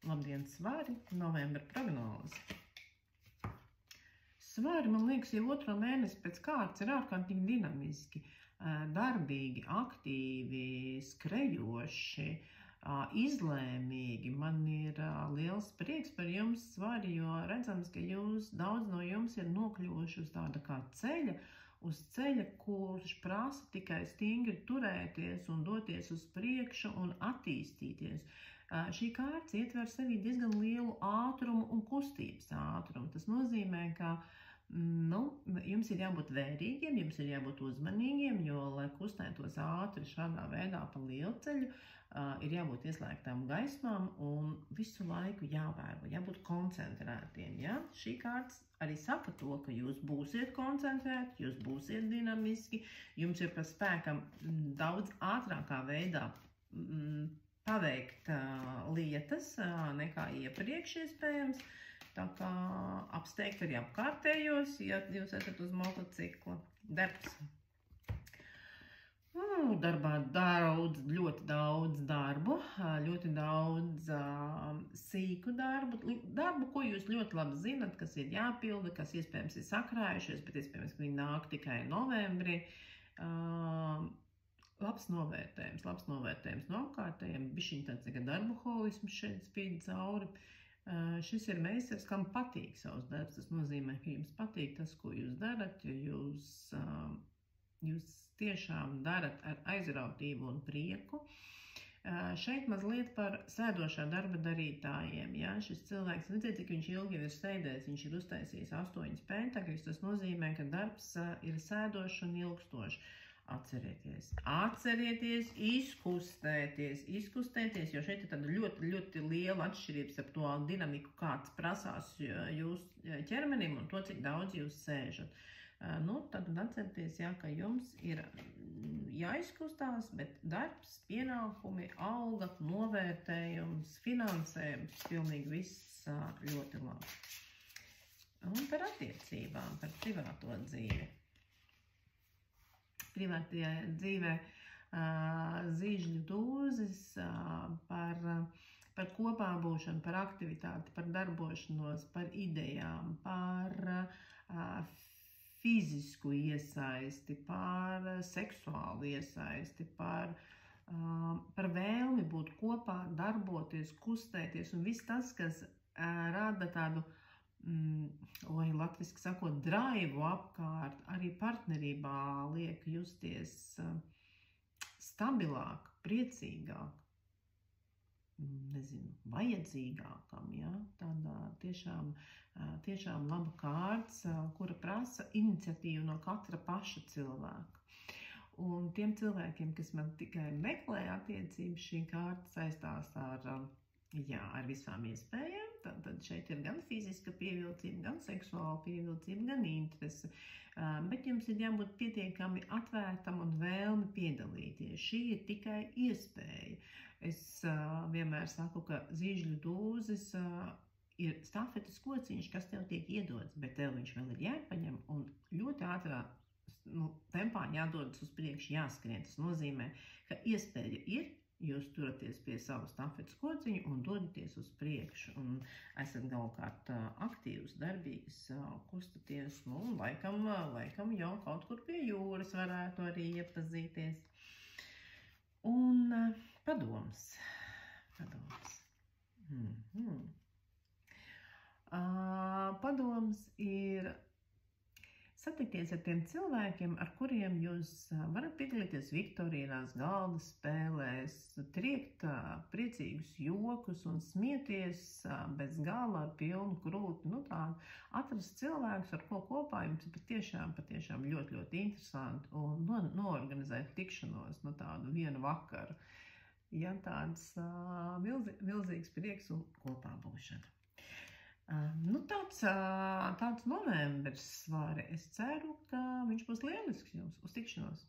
Labdien, svari, novembra prognoze. Svari, man liekas, jau otro mēnesi pēc kārtas ir ārkārtīgi dinamiski, darbīgi, aktīvi, skrejoši, izlēmīgi. Man ir liels prieks par jums, Svari, jo redzams, ka daudz no jums ir nokļuvuši uz tāda kā ceļa, kurš prasa tikai stingri turēties un doties uz priekšu un attīstīties. Šī kārta ietver sevī diezgan lielu ātrumu un kustības ātrumu. Tas nozīmē, ka jums ir jābūt vērīgiem, jums ir jābūt uzmanīgiem, jo, lai kustētos ātri šādā veidā pa lielceļu, ir jābūt ieslēgtām gaismām un visu laiku jāvēro, jābūt koncentrētiem. Ja? Šī kārta arī saka to, ka jūs būsiet koncentrēti, jūs būsiet dinamiski, jums ir pa spēkam daudz ātrākā veidā paveikt lietas nekā iepriekš iespējams. Tā kā apsteigt arī apkārtējos, ja jūs esat uz motocikla. Darbs. Darbā ļoti daudz darbu, ļoti daudz sīku darbu, ko jūs ļoti labi zinat, kas ir jāpilda, kas iespējams ir sakrājušies, bet iespējams, ka viņi nāk tikai novembrī. Labs novērtējums no apkārtējiem, bišķiņ tāds darboholisms šeit spīd cauri. Šis ir meistars, kam patīk savs darbs. Tas nozīmē, ka jums patīk tas, ko jūs darat, jo jūs tiešām darat ar aizrautību un prieku. Šeit mazliet par sēdošā darba darītājiem. Ja? Šis cilvēks, redziet, cik viņš ilgi ir sēdējis, viņš ir uztaisījis 8 pentagrus. Tas nozīmē, ka darbs ir sēdošs un ilgstošs. Atcerieties, izkustēties, jo šeit ir tāda ļoti, ļoti liela atšķirības ar to dinamiku, kāds prasās jūs ķermenim un to, cik daudz jūs sēžat. Tad atcerieties, ka jums ir jāizkustās, bet darbs, pienākumi, alga, novērtējums, finansējums, pilnīgi viss ļoti labi. Un par attiecībām, par privāto dzīvi. Privātajā dzīvē zīžļu dūzis par kopā būšanu, par aktivitāti, par darbošanos, par idejām, par fizisku iesaisti, par seksuālu iesaisti, par vēlmi būt kopā, darboties, kustēties un viss tas, kas rada tādu, lai latviski sakot, draivu apkārt, arī partnerībā liek justies stabilāk, priecīgāk, vajadzīgākam, ja? Tādā tiešām laba kārts, kura prasa iniciatīvu no katra paša cilvēka. Un tiem cilvēkiem, kas man tikai meklē attiecības, šī kārta saistās ar visām iespējām. Tad šeit ir gan fiziska pievilcība, gan seksuāla pievilcība, gan interese. Bet jums ir jābūt pietiekami atvērtam un vēlmi piedalīties. Šī ir tikai iespēja. Es vienmēr saku, ka zīžļu dūzis ir stafetes kociņš, kas tev tiek iedots, bet tev viņš vēl ir jāpaņem un ļoti ātrā tempā jādodas uz priekšu, jāskrien. Tas nozīmē, ka iespēja ir. Jūs turaties pie savu stafetes kociņu un dodaties uz priekšu. Un esat galvkārt aktīvs, darbīgs, kustaties. Laikam jau kaut kur pie jūras varētu arī iepazīties. Un padoms. Padoms ir satikties ar tiem cilvēkiem, ar kuriem jūs varat piedalīties viktorīnās, galda spēlēs, triekt priecīgus jokus un smieties bez gala ar pilnu krūti. Atrast cilvēkus, ar ko kopā jums patiešām ļoti, ļoti interesanti un noorganizēt tikšanos tādu vienu vakaru. Ja tāds milzīgs prieks un kopā būšana. Tāds novembris, Svari. Es ceru, ka viņš būs lielisks jums. Uz tikšanos!